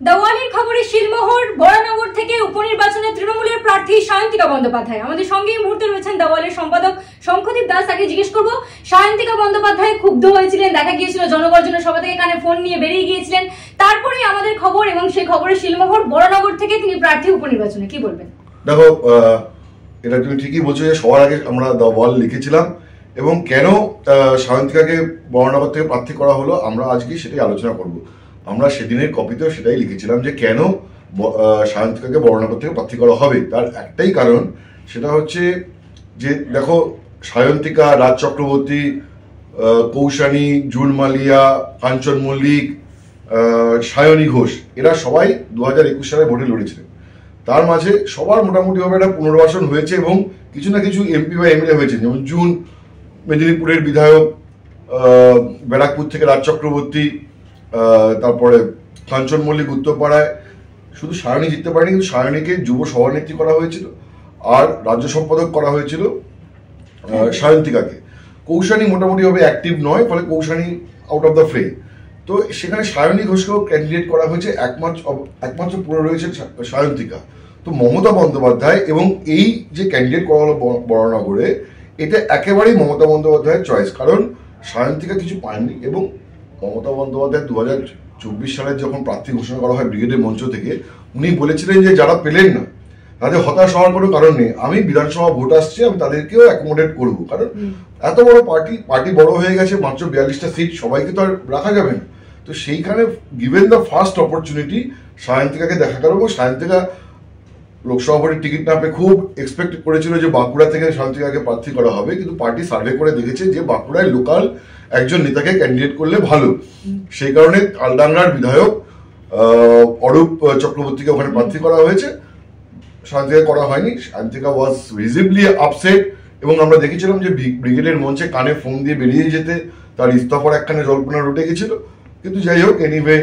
দেওয়ালির খবরে শিলমোহর বরানগর থেকে উপনির্বাচনে তৃণমূলের প্রার্থী সায়ন্তিকা বন্দ্যোপাধ্যায় আমাদের সঙ্গে এই মুহূর্তে রয়েছেন দেওয়ালের সম্পাদক শঙ্খদীপ দাস। তাকে জিজ্ঞেস করবো, সায়ন্তিকা বন্দ্যোপাধ্যায় ক্ষুব্ধ হয়েছিলেন, দেখা গিয়েছিল জনগর্জনের সভা থেকে কানে ফোন নিয়ে বেরিয়ে গিয়েছিলেন, তারপরেই আমাদের খবর এবং সেই খবরে শিলমোহর বরানগর থেকে তিনি প্রার্থী উপনির্বাচনে, কি বলবেন? দেখো, এটা তুমি ঠিকই বলছো যে সবার আগে আমরা দেওয়াল লিখেছিলাম এবং কেন সায়ন্তিকাকে বরানগর থেকে প্রার্থী করা হলো আমরা আজকে সেটাই আলোচনা করব। আমরা সেদিনের কপিতেও সেটাই লিখেছিলাম যে কেন সায়ন্তিকাকে বরানগর থেকে প্রার্থী করা হবে। তার একটাই কারণ, সেটা হচ্ছে যে দেখো, সায়ন্তিকা, রাজ চক্রবর্তী, কৌশানী, জুন মালিয়া, কাঞ্চন মল্লিক, সায়নী ঘোষ, এরা সবাই 2021 সালে ভোটে লড়েছিলেন। তার মাঝে সবার মোটামুটিভাবে একটা পুনর্বাসন হয়েছে এবং কিছু না কিছু এমপি বা এমএলএ হয়েছে। যেমন জুন মেদিনীপুরের বিধায়ক, ব্যারাকপুর থেকে রাজ চক্রবর্তী, তারপরে কাঞ্চন মল্লিক উত্তরপাড়ায়। শুধু সায়নী জিততে পারেনি, কিন্তু সায়নীকে যুব সভানেত্রী করা হয়েছিল আর রাজ্য সম্পাদক করা হয়েছিল সায়ন্তিকাকে। কৌশানী মোটামুটিভাবে অ্যাক্টিভ নয়, ফলে কৌশানী আউট অফ দ্য ফ্রে। তো সেখানে সায়নী ঘোষকেও ক্যান্ডিডেট করা হয়েছে, একমাত্র পুরো রয়েছে সায়ন্তিকা। তো মমতা বন্দ্যোপাধ্যায় এবং এই যে ক্যান্ডিডেট করা হলো বরানগরে, এটা একেবারেই মমতা বন্দ্যোপাধ্যায়ের চয়েস। কারণ সায়ন্তিকা কিছু পায়নি এবং মমতা বন্দ্যোপাধ্যায় 2024 সালে যখন প্রার্থী ঘোষণা করা হয় ব্রিগেডের মঞ্চ থেকে, উনি বলেছিলেন যে যারা পেলেন না তাদের হতাশ হওয়ার কোনো কারণ নেই, আমি বিধানসভা ভোট আসছে, আমি তাদেরকেও অ্যাকোমোডেট করবো। কারণ এত বড় পার্টি বড় হয়ে গেছে, মাত্র 42টা সিট, সবাইকে তো আর রাখা যাবে না। তো সেইখানে গিভেন দ্য ফার্স্ট অপরচুনিটি সায়ন্তিকাকে দেখা গেল। এবং সায়ন্তিকা লোকসভা ভোটের টিকিট না পেয়ে খুব এক্সপেক্ট করেছিল যে বাঁকুড়া থেকে সায়ন্তিকাকে প্রার্থী করা হবে, কিন্তু পার্টি সার্ভে করে দেখেছে যে বাঁকুড়ায় লোকাল একজন নেতাকে ক্যান্ডিডেট করলে ভালো। সেই কারণে তালডাঙ্গার বিধায়ক অরূপ চক্রবর্তীকে ওখানে প্রার্থী করা হয়েছে, সায়ন্তিকা করা হয়নি। সায়ন্তিকা ওয়াজ ভিজিবলি আপসেট এবং আমরা দেখেছিলাম যে ব্রিগেডের মঞ্চে কানে ফোন দিয়ে বেরিয়ে যেতে তার ইস্তফার একখানে জল্পনা রটে গেছিল। কিন্তু যাই হোক, এনিওয়ে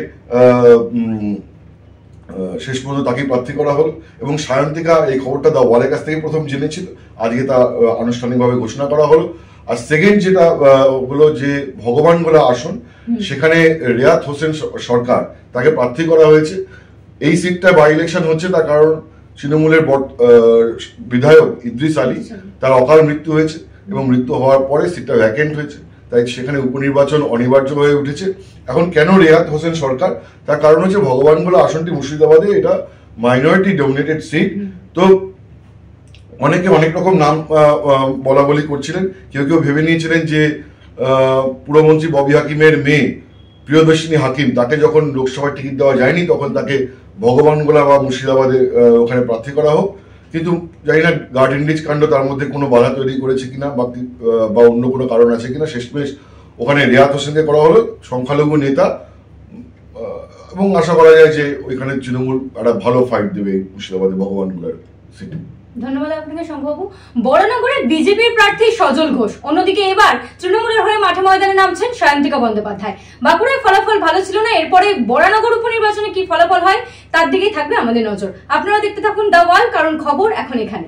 শেষ পর্যন্ত তাকে প্রার্থী করা হলো এবং সায়ন্তিকা এই খবরটা দেওয়ালের কাছ থেকে প্রথম জেনেছিল, আজকে তা আনুষ্ঠানিকভাবে ঘোষণা করা হলো। আর সেকেন্ড যেটা হলো যে ভগবানগোলা আসন, সেখানে রেয়াত হোসেন সরকার, তাকে প্রার্থী করা হয়েছে। এই সিটটা বাই ইলেকশন হচ্ছে, তার কারণ তৃণমূলের বিধায়ক ইদ্রিস আলী, তার অকাল মৃত্যু হয়েছে এবং মৃত্যু হওয়ার পরে সিটটা ভ্যাকেন্ট হয়েছে, তাই সেখানে উপনির্বাচন অনিবার্য হয়ে উঠেছে। এখন কেন রেয়াত হোসেন সরকার, তার কারণ হচ্ছে ভগবানগোলা আসনটি মুর্শিদাবাদে, এটা মাইনরিটি ডমিনেটেড সিট। তো অনেকে অনেক রকম নাম বলা বলি করছিলেন। কেউ কেউ ভেবে নিয়েছিলেন যে পুরমন্ত্রী ববি হাকিমের মেয়ে প্রিয়দর্শিনী হাকিম, তাকে যখন লোকসভায় টিকিট দেওয়া যায়নি তখন তাকে ভগবানগোলা বা মুর্শিদাবাদে ওখানে প্রার্থী করা হোক। কিন্তু জানি না গার্ড ইন্ডিজ কাণ্ড তার মধ্যে কোনো বাধা তৈরি করেছে কিনা বা অন্য কোনো কারণ আছে কিনা, শেষমেশ ওখানে রেয়াত হোসেনকে করা হলো, সংখ্যালঘু নেতা, এবং আশা করা যায় যে ওইখানে তৃণমূল একটা ভালো ফাইট দেবে মুর্শিদাবাদে ভগবানগোলার সিটে। ধন্যবাদ আপনাকে শঙ্খবাবু। বরানগরের বিজেপির প্রার্থী সজল ঘোষ, অন্যদিকে এবার তৃণমূলের হয়ে মাঠে ময়দানে নামছেন সায়ন্তিকা বন্দ্যোপাধ্যায়। বাঁকুড়ায় ফলাফল ভালো ছিল না, এরপরে বরানগর উপনির্বাচনে কি ফলাফল হয় তার দিকেই থাকবে আমাদের নজর। আপনারা দেখতে থাকুন দ্য ওয়াল, কারণ খবর এখন এখানে।